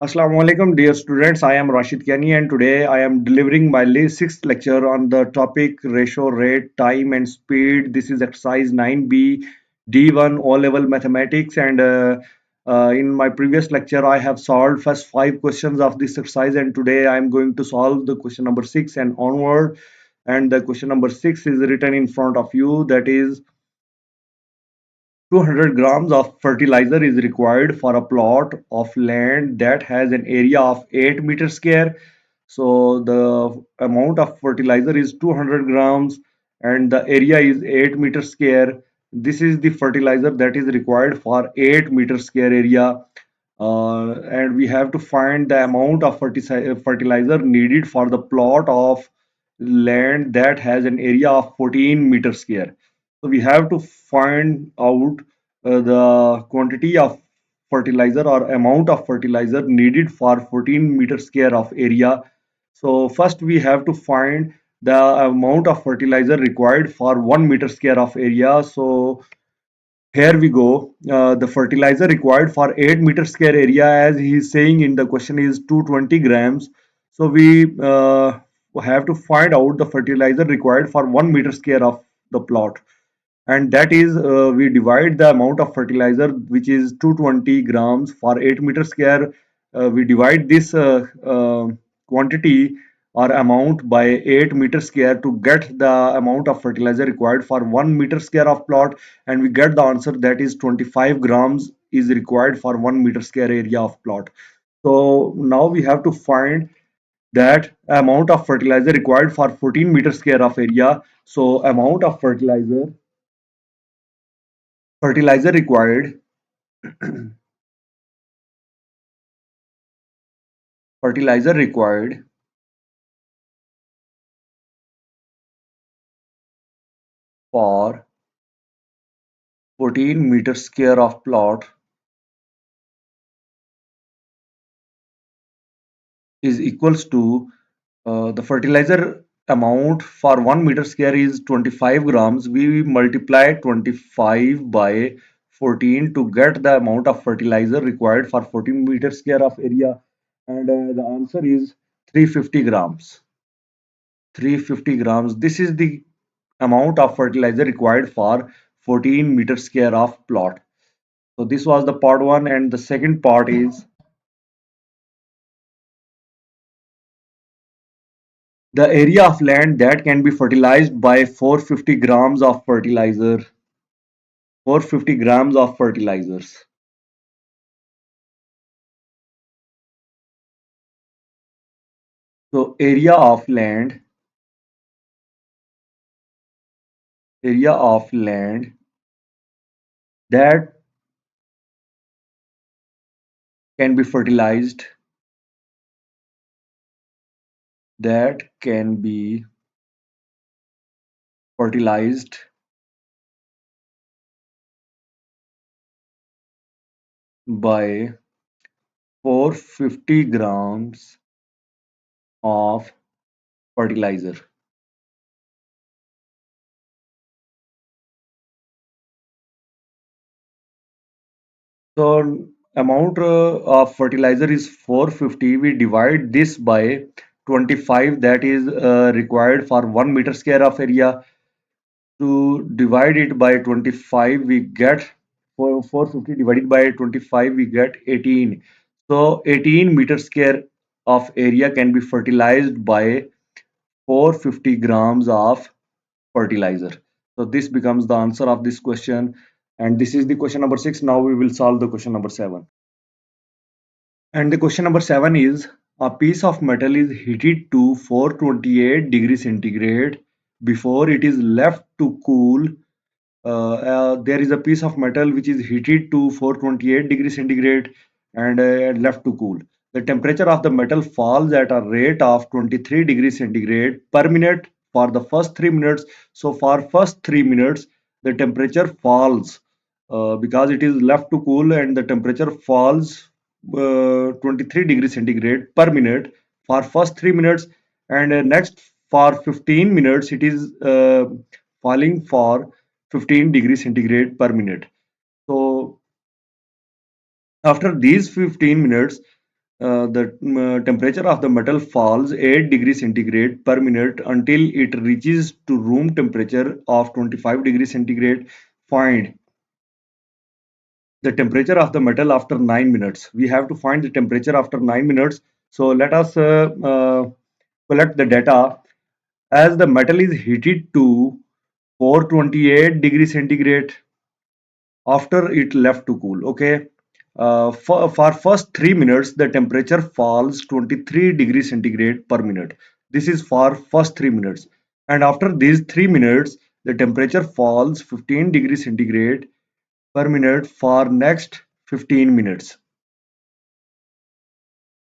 Assalamu alaikum, dear students. I am Rashid Kiani, and today I am delivering my sixth lecture on the topic ratio, rate, time, and speed. This is exercise 9B, D1, O level mathematics. And in my previous lecture, I have solved first five questions of this exercise, and today I am going to solve the question number six and onward. And the question number six is written in front of you, that is 200 grams of fertilizer is required for a plot of land that has an area of 8 meter square. So the amount of fertilizer is 200 grams and the area is 8 meter square. This is the fertilizer that is required for 8 meter square area. And we have to find the amount of fertilizer needed for the plot of land that has an area of 14 meter square. So we have to find out the quantity of fertilizer or amount of fertilizer needed for 14 meter square of area. So first we have to find the amount of fertilizer required for 1 meter square of area. So here we go. The fertilizer required for 8 meter square area, as he is saying in the question, is 220 grams. So we have to find out the fertilizer required for 1 meter square of the plot, and that is we divide the amount of fertilizer, which is 220 grams for 8 meter square. We divide this quantity or amount by 8 meter square to get the amount of fertilizer required for 1 meter square of plot, and we get the answer, that is 25 grams is required for 1 meter square area of plot. So now we have to find that amount of fertilizer required for 14 meter square of area. So amount of fertilizer required fertilizer required for 14 meter square of plot is equals to the fertilizer amount for 1 meter square is 25 grams. We multiply 25 by 14 to get the amount of fertilizer required for 14 meter square of area, and the answer is 350 grams. 350 grams. This is the amount of fertilizer required for 14 meter square of plot. So this was the part one, and the second part is the area of land that can be fertilized by 450 grams of fertilizer. 450 grams of fertilizers. So area of land that can be fertilized, that can be fertilized by 450 grams of fertilizer. So amount of fertilizer is 450. We divide this by 25, that is required for 1 meter square of area. To divide it by 25, we get, for 450 divided by 25, we get 18. So 18 meter square of area can be fertilized by 450 grams of fertilizer. So this becomes the answer of this question, and this is the question number 6. Now we will solve the question number 7. And the question number 7 is, a piece of metal is heated to 428 degrees centigrade before it is left to cool. There is a piece of metal which is heated to 428 degrees centigrade and left to cool. The temperature of the metal falls at a rate of 23 degrees centigrade per minute for the first 3 minutes. So for first 3 minutes, the temperature falls because it is left to cool, and the temperature falls 23 degrees centigrade per minute for first 3 minutes, and next for 15 minutes it is falling for 15 degrees centigrade per minute. So after these 15 minutes, the temperature of the metal falls 8 degrees centigrade per minute until it reaches to room temperature of 25 degrees centigrade. Find the temperature of the metal after 9 minutes. We have to find the temperature after 9 minutes. So let us collect the data. As the metal is heated to 428 degrees centigrade after it left to cool. Okay. For first 3 minutes, the temperature falls 23 degrees centigrade per minute. This is for first 3 minutes. And after these 3 minutes, the temperature falls 15 degrees centigrade per minute for next 15 minutes.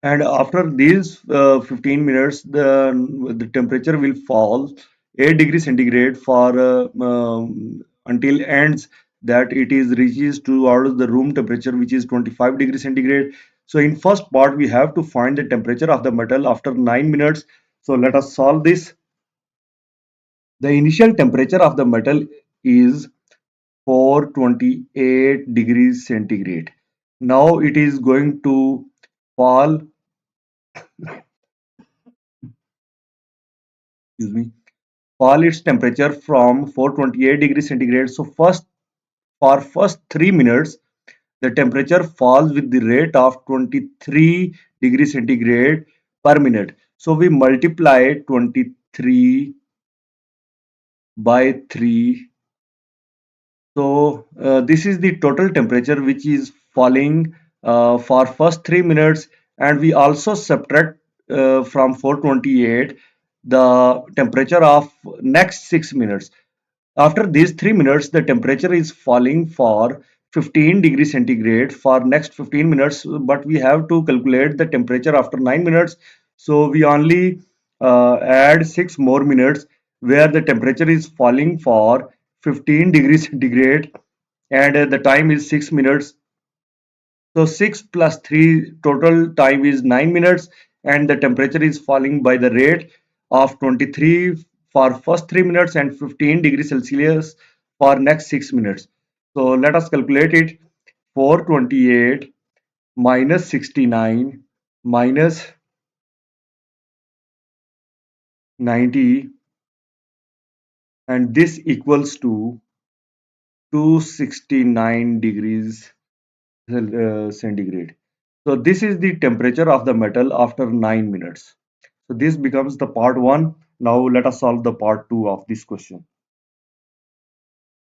And after these 15 minutes, the temperature will fall 8 degrees centigrade for until ends that it is reaches towards the room temperature, which is 25 degrees centigrade. So in first part, we have to find the temperature of the metal after 9 minutes. So let us solve this. The initial temperature of the metal is 428 degrees centigrade. Now it is going to fall, excuse me, fall its temperature from 428 degrees centigrade. So for first 3 minutes, the temperature falls with the rate of 23 degrees centigrade per minute. So we multiply 23 by 3. So this is the total temperature which is falling for first 3 minutes, and we also subtract from 428 the temperature of next 6 minutes. After these 3 minutes, the temperature is falling for 15 degrees centigrade for next 15 minutes, but we have to calculate the temperature after 9 minutes. So we only add 6 more minutes where the temperature is falling for 15 degrees centigrade, and the time is 6 minutes. So 6 plus 3 total time is 9 minutes, and the temperature is falling by the rate of 23 for first 3 minutes and 15 degrees Celsius for next 6 minutes. So let us calculate it. 428 minus 69 minus 90, and this equals to 269 degrees centigrade. So this is the temperature of the metal after 9 minutes. So this becomes the part 1. Now let us solve the part 2 of this question.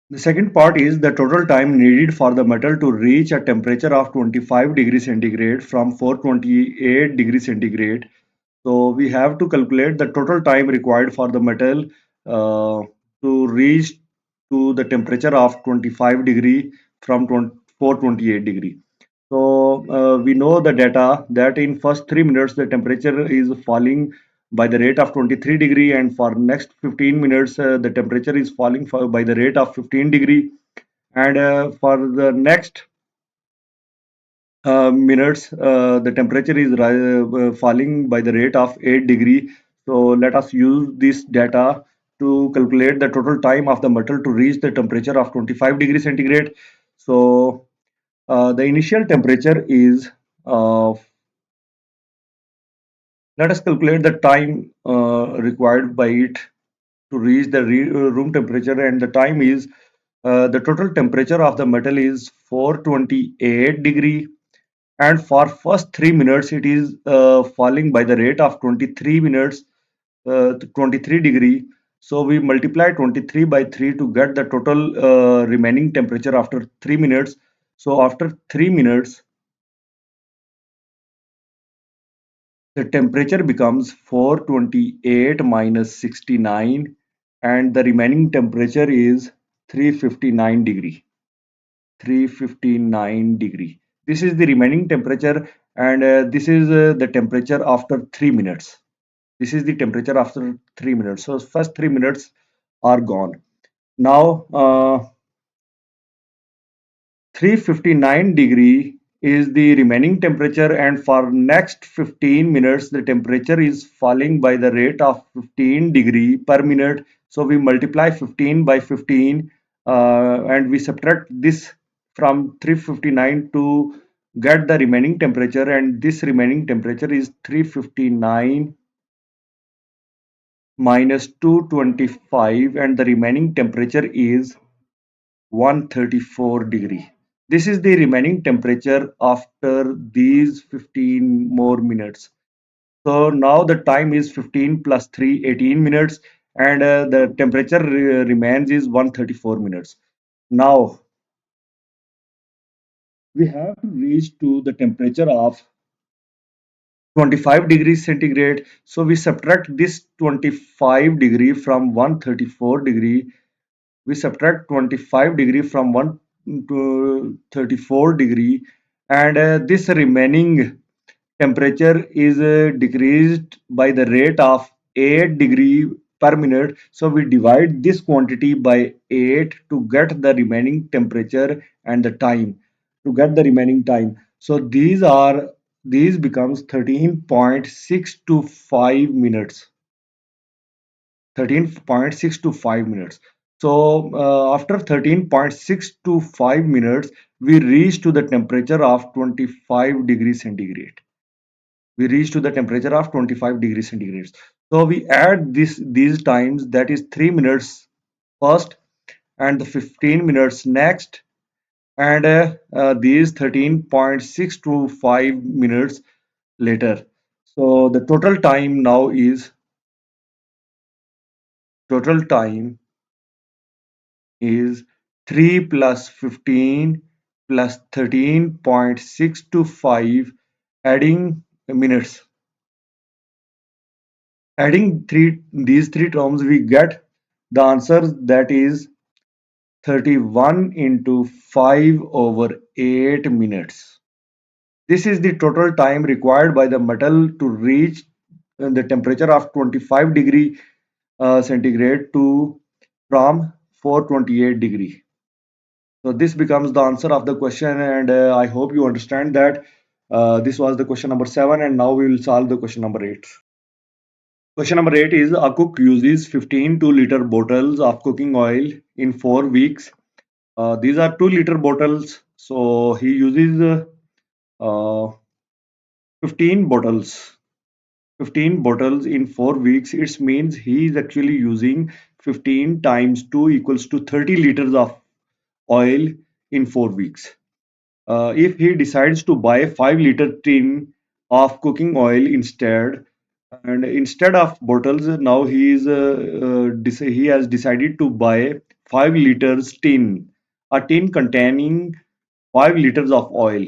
The second part is the total time needed for the metal to reach a temperature of 25 degrees centigrade from 428 degrees centigrade. So we have to calculate the total time required for the metal to reach to the temperature of 25 degree from 428 degree. So we know the data that in first 3 minutes the temperature is falling by the rate of 23 degree, and for next 15 minutes the temperature is falling by the rate of 15 degree, and for the next minutes the temperature is falling by the rate of 8 degree. So let us use this data to calculate the total time of the metal to reach the temperature of 25 degrees centigrade. So the initial temperature is let us calculate the time required by it to reach the room temperature, and the time is the total temperature of the metal is 428 degree, and for first 3 minutes it is falling by the rate of 23 minutes to 23 degree. So we multiply 23 by 3 to get the total remaining temperature after 3 minutes. So after 3 minutes the temperature becomes 428 minus 69, and the remaining temperature is 359 degree. 359 degree. This is the remaining temperature, and this is the temperature after 3 minutes. This is the temperature after 3 minutes. So first 3 minutes are gone. Now 359 degree is the remaining temperature, and for next 15 minutes the temperature is falling by the rate of 15 degree per minute. So we multiply 15 by 15 and we subtract this from 359 to get the remaining temperature, and this remaining temperature is 359 minus 225, and the remaining temperature is 134 degree. This is the remaining temperature after these 15 more minutes. So now the time is 15 plus 3, 18 minutes, and the temperature remains is 134 minutes. Now we have to reach to the temperature of 25 degrees centigrade. So we subtract this 25 degree from 134 degree. We subtract 25 degree from 1 to 34 degree, and this remaining temperature is decreased by the rate of 8 degree per minute. So we divide this quantity by 8 to get the remaining temperature and the time, to get the remaining time. So these becomes 13.625 minutes. 13.625 minutes. So after 13.625 minutes, we reach to the temperature of 25 degrees centigrade. We reach to the temperature of 25 degrees centigrade. So we add these times, that is 3 minutes first and the 15 minutes next, and these 13.625 minutes later. So the total time is 3 plus 15 plus 13.625, adding minutes. Adding these three terms, we get the answer, that is 31 into 5 over 8 minutes. This is the total time required by the metal to reach the temperature of 25 degree centigrade to from 428 degree. So this becomes the answer of the question, and I hope you understand that. This was the question number 7, and now we will solve the question number 8. Question number 8 is, a cook uses 15 2-liter bottles of cooking oil in 4 weeks. These are 2-liter bottles, so he uses uh, 15 bottles. 15 bottles in 4 weeks. It means he is actually using 15 times 2 equals to 30 liters of oil in 4 weeks. If he decides to buy 5-liter tin of cooking oil instead, and instead of bottles, now he has decided to buy 5 liters tin, a tin containing 5 liters of oil,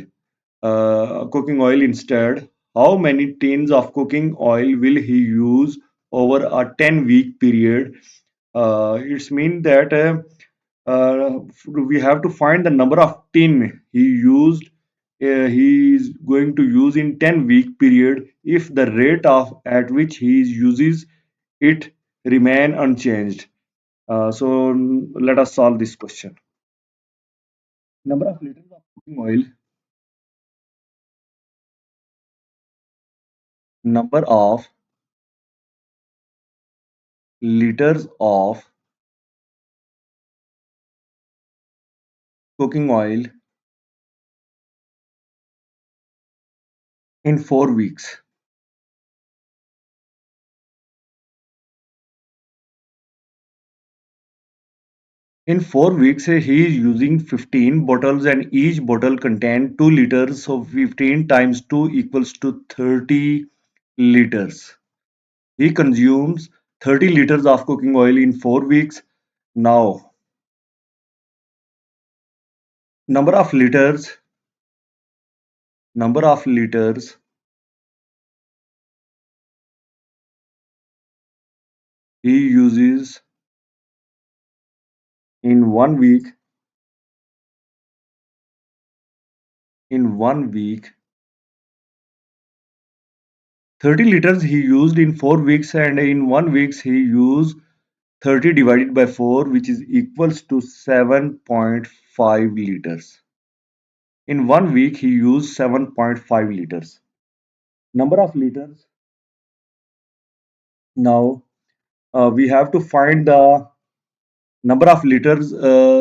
cooking oil instead. How many tins of cooking oil will he use over a 10-week period? It's mean that we have to find the number of tin he used. He is going to use in 10-week period if the rate of at which he uses it remain unchanged. So let us solve this question. Number of liters of cooking oil. Number of liters of cooking oil in 4 weeks. In 4 weeks, he is using 15 bottles, and each bottle contains 2 liters. So 15 times 2 equals to 30 liters. He consumes 30 liters of cooking oil in 4 weeks. Now, number of liters, number of liters he uses in 1 week. In 1 week, 30 liters he used in 4 weeks, and in 1 week he used 30 divided by 4, which is equals to 7.5 liters. In 1 week he used 7.5 liters. Number of liters. Now we have to find the number of liters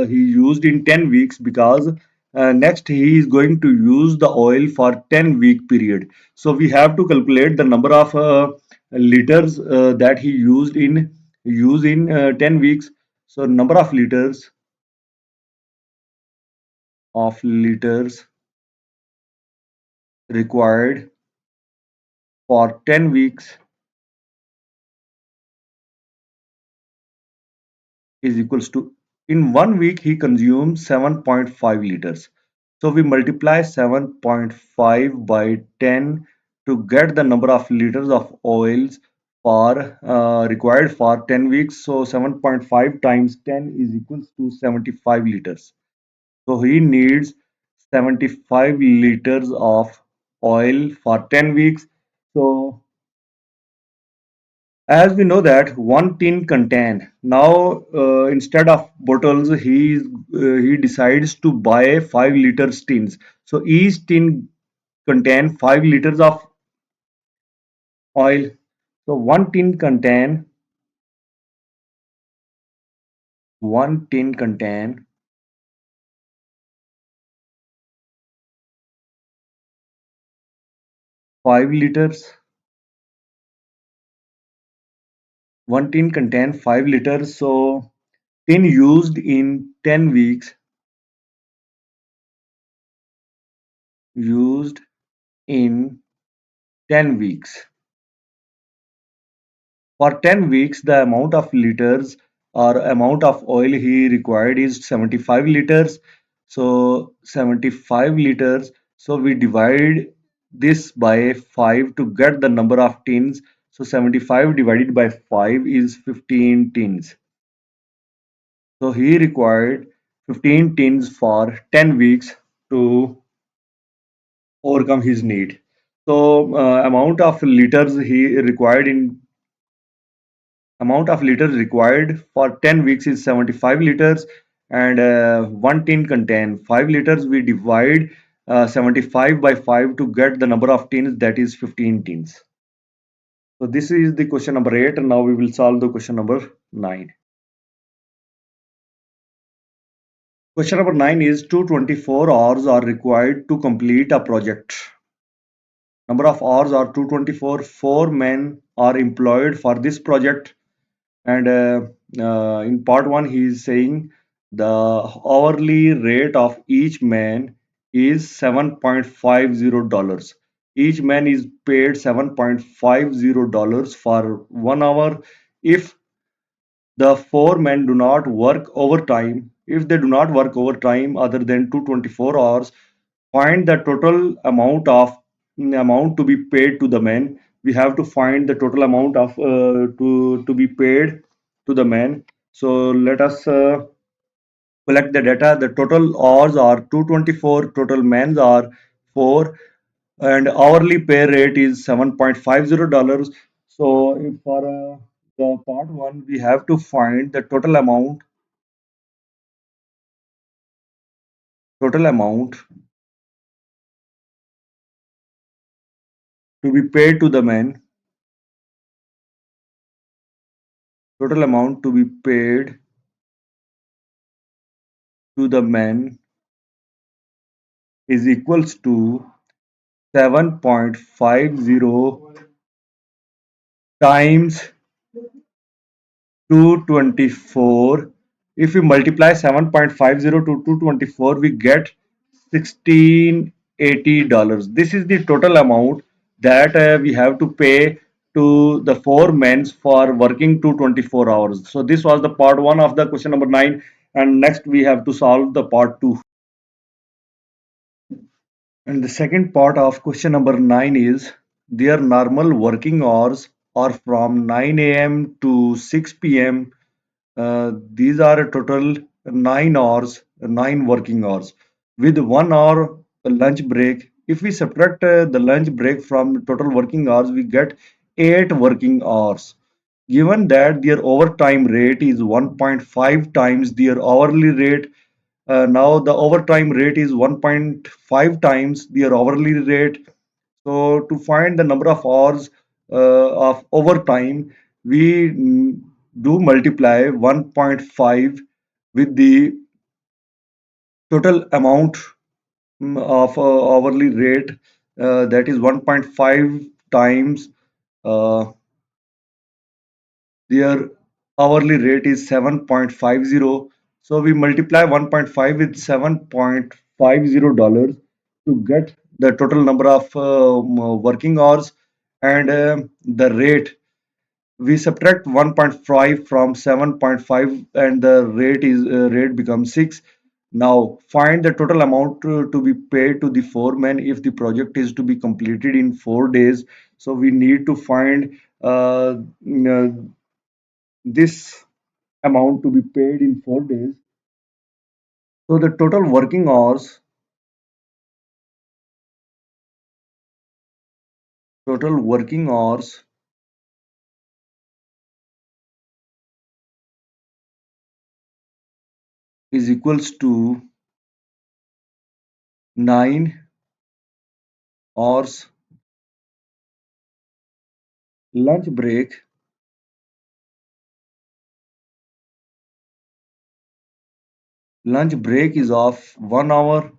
he used in 10 weeks, because Next, he is going to use the oil for 10-week period. So we have to calculate the number of liters that he used in 10 weeks. So number of liters required for 10 weeks is equals to, in 1 week he consumes 7.5 liters. So we multiply 7.5 by 10 to get the number of liters of oils for required for 10 weeks. So 7.5 times 10 is equals to 75 liters. So he needs 75 liters of oil for 10 weeks. So as we know that one tin contain, now instead of bottles he decides to buy 5 liter tins. So each tin contain 5 liters of oil. So one tin contain 5 liters. One tin contain 5 liters. So tin used in 10 weeks. For 10 weeks, the amount of liters or amount of oil he required is 75 liters. So 75 liters. So we divide this by 5 to get the number of tins. So 75 divided by 5 is 15 tins. So he required 15 tins for 10 weeks to overcome his need. So amount of liters required for 10 weeks is 75 liters, and one tin contain 5 liters. We divide 75 by 5 to get the number of tins, that is 15 tins. So this is the question number 8, and now we will solve the question number 9. Question number 9 is 224 hours are required to complete a project. Number of hours are 224. 4 men are employed for this project. And in part one, he is saying the hourly rate of each man is $7.50. Each man is paid $7.50 for 1 hour. If the 4 men do not work overtime, if they do not work overtime other than 224 hours, find the total amount to be paid to the men. We have to find the total amount of to be paid to the men. So let us collect the data. The total hours are 224, total men are 4, and hourly pay rate is $7.50. So if for the part 1 we have to find the total amount to be paid to the men. Total amount to be paid to the men is equals to 7.50 times 224. If we multiply 7.50 to 224, we get $1680. This is the total amount that we have to pay to the 4 men for working 224 hours. So this was the part 1 of the question number 9, and next we have to solve the part 2. And the second part of question number 9 is, their normal working hours are from 9 a.m. to 6 p.m. These are a total 9 hours, 9 working hours with 1 hour lunch break. If we subtract the lunch break from total working hours, we get 8 working hours. Given that their overtime rate is 1.5 times their hourly rate, now the overtime rate is 1.5 times their hourly rate. So to find the number of hours of overtime, we do multiply 1.5 with the total amount. of hourly rate, that is 1.5 times uh, their hourly rate is 7.50. So we multiply 1.5 with $7.50 to get the total number of working hours, and the rate. We subtract 1.5 from 7.5 and the rate becomes 6. Now find the total amount to be paid to the foreman if the project is to be completed in 4 days. So we need to find this amount to be paid in 4 days. So the total working hours is equals to 9 hours. Lunch break is of 1 hour.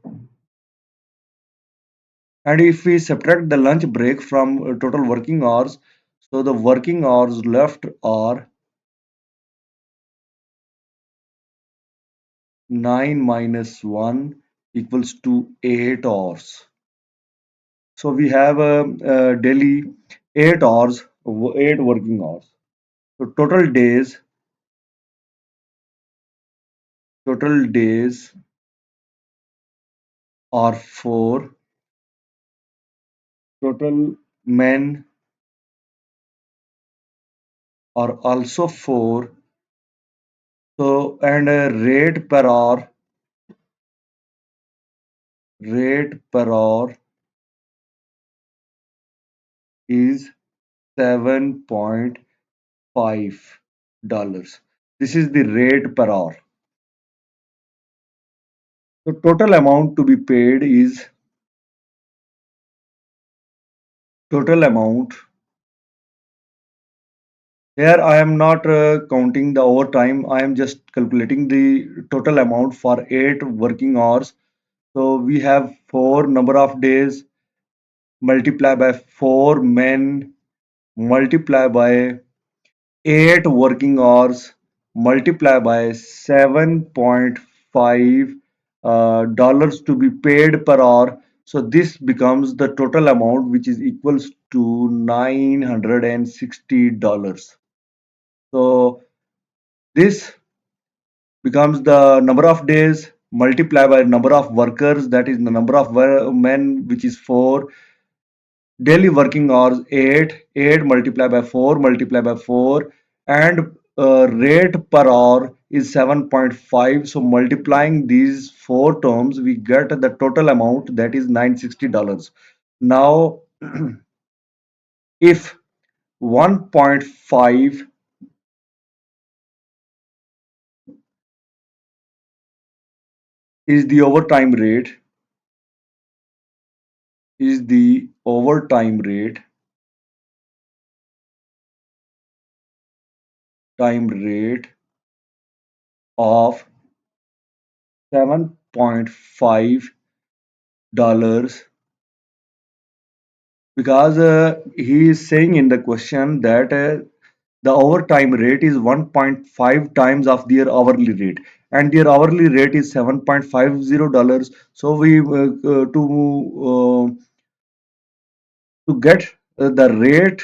And if we subtract the lunch break from total working hours, so the working hours left are 9 minus 1 equals to 8 hours. So we have a daily 8 hours, 8 working hours. So total days are 4. Total men are also 4. So and rate per hour is $7.5. This is the rate per hour. The total amount to be paid is total amount. Here I am not counting the overtime. I am just calculating the total amount for 8 working hours. So we have 4 number of days multiply by 4 men multiply by 8 working hours multiply by 7.5 dollars to be paid per hour. So this becomes the total amount, which is equals to $960. So this becomes the number of days multiplied by number of workers, that is the number of men, which is 4. Daily working hours 8. 8 multiplied by 4 multiplied by 4, and rate per hour is 7.5. So multiplying these four terms, we get the total amount, that is $960. Now if 1.5 is the overtime rate is the overtime rate time rate of $7.5, because he is saying in the question that the overtime rate is 1.5 times of their hourly rate, and their hourly rate is $7.50. So we to get the rate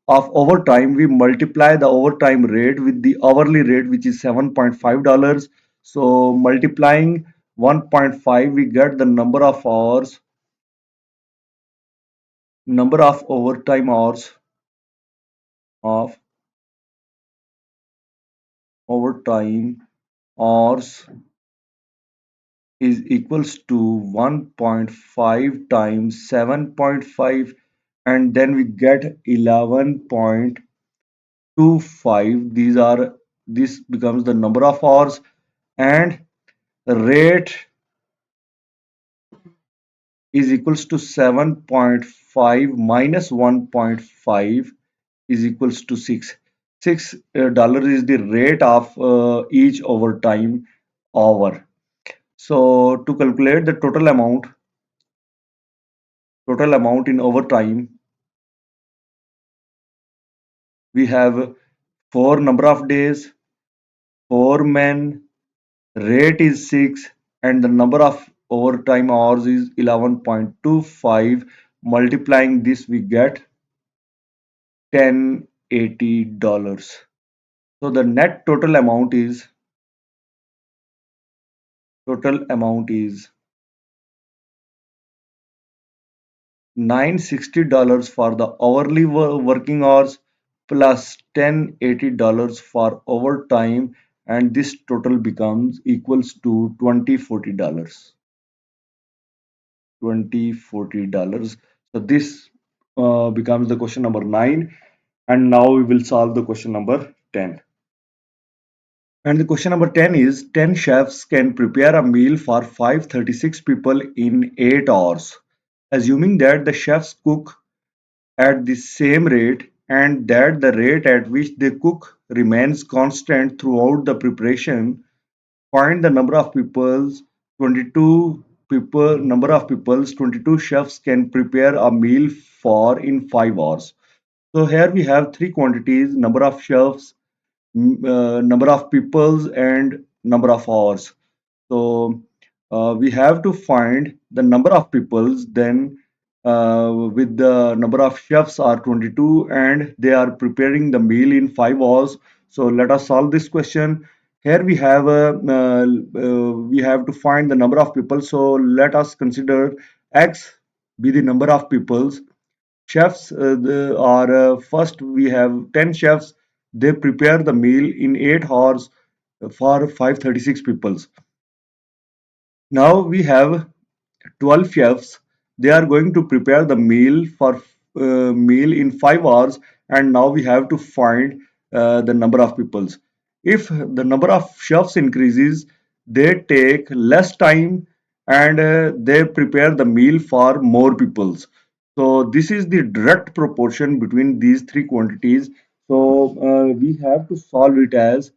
of overtime, we multiply the overtime rate with the hourly rate, which is $7.5. So multiplying 1.5, we get the number of overtime hours of overtime hours is equals to 1.5 times 7.5, and then we get 11.25. This becomes the number of hours, and rate is equals to 7.5 minus 1.5 is equals to 6. $6 is the rate of each overtime hour. So to calculate the total amount, total amount in overtime, we have 4 number of days, 4 men, rate is 6, and the number of overtime hours is 11.25. Multiplying this, we get $1080. So the net total amount is $960 for the hourly working hours plus $1080 for overtime, and this total becomes equals to $2040. $2040. So this becomes the question number 9, and now we will solve the question number 10. And the question number 10 is 10 chefs can prepare a meal for 536 people in 8 hours. Assuming that the chefs cook at the same rate and that the rate at which they cook remains constant throughout the preparation, find the number of peoples 22 people number of peoples 22 chefs can prepare a meal for in 5 hours. So here we have three quantities: number of chefs, number of peoples, and number of hours. So we have to find the number of peoples, then with the number of chefs are 22 and they are preparing the meal in 5 hours. So let us solve this question. Here we have to find the number of people. So let us consider x be the number of peoples. Chefs are first we have 10 chefs. They prepare the meal in 8 hours for 536 peoples. Now we have 12 chefs. They are going to prepare the meal in 5 hours, and now we have to find the number of peoples. If the number of chefs increases, they take less time and they prepare the meal for more peoples. So this is the direct proportion between these three quantities. So we have to solve it as,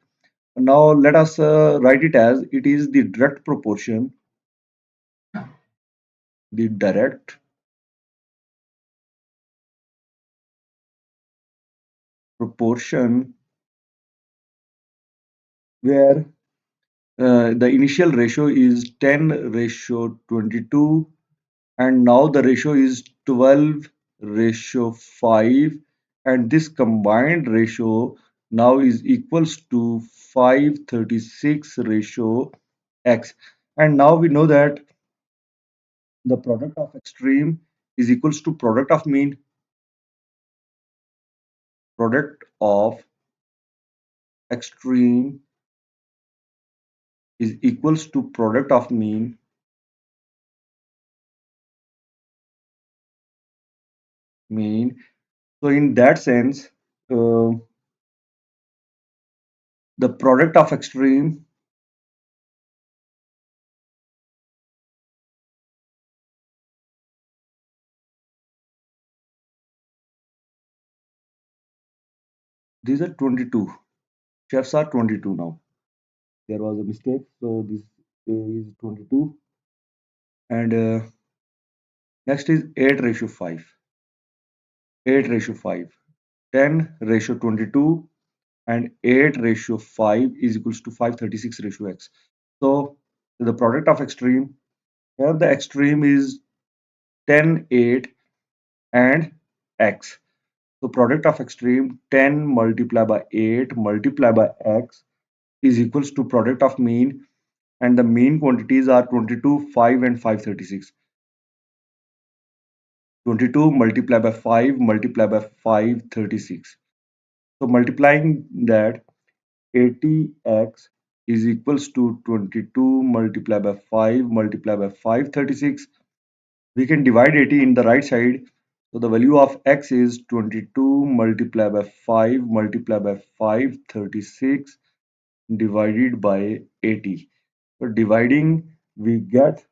now let us write it as, it is the direct proportion where the initial ratio is 10 ratio 22, and now the ratio is 12 ratio 5, and this combined ratio now is equals to 536 ratio x. And now we know that the product of extreme is equals to product of mean. Product of extreme is equals to product of mean. So in that sense, uh, the product of extreme, these are 22. Chefs are 22 now. There was a mistake. So this is 22. And next is 8 ratio 5. 8 ratio 5. 10 ratio 22 and 8 ratio 5 is equals to 536 ratio x. So the product of extreme, here the extreme is 10, 8 and x. So product of extreme 10 multiplied by 8 multiplied by x is equals to product of mean, and the mean quantities are 22, 5 and 536. 22 multiplied by 5 multiplied by 536. So multiplying that, 80x is equals to 22 multiplied by 5 multiplied by 536. We can divide 80 in the right side. So the value of x is 22 multiplied by 5 multiplied by 536 divided by 80. So dividing, we get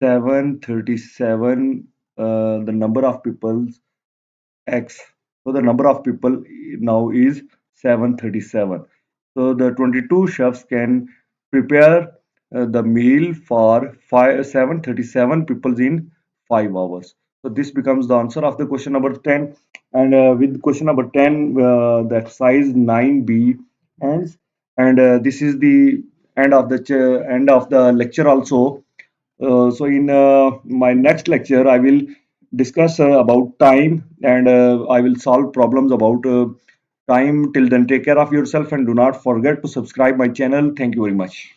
737, the number of people x. So the number of people now is 737. So the 22 chefs can prepare the meal for 737 people in 5 hours. So this becomes the answer of the question number 10. And with question number 10, the exercise 9b ends. And this is the end of the lecture also. So in my next lecture, I will discuss about time, and I will solve problems about time. Till then, take care of yourself and do not forget to subscribe my channel. Thank you very much.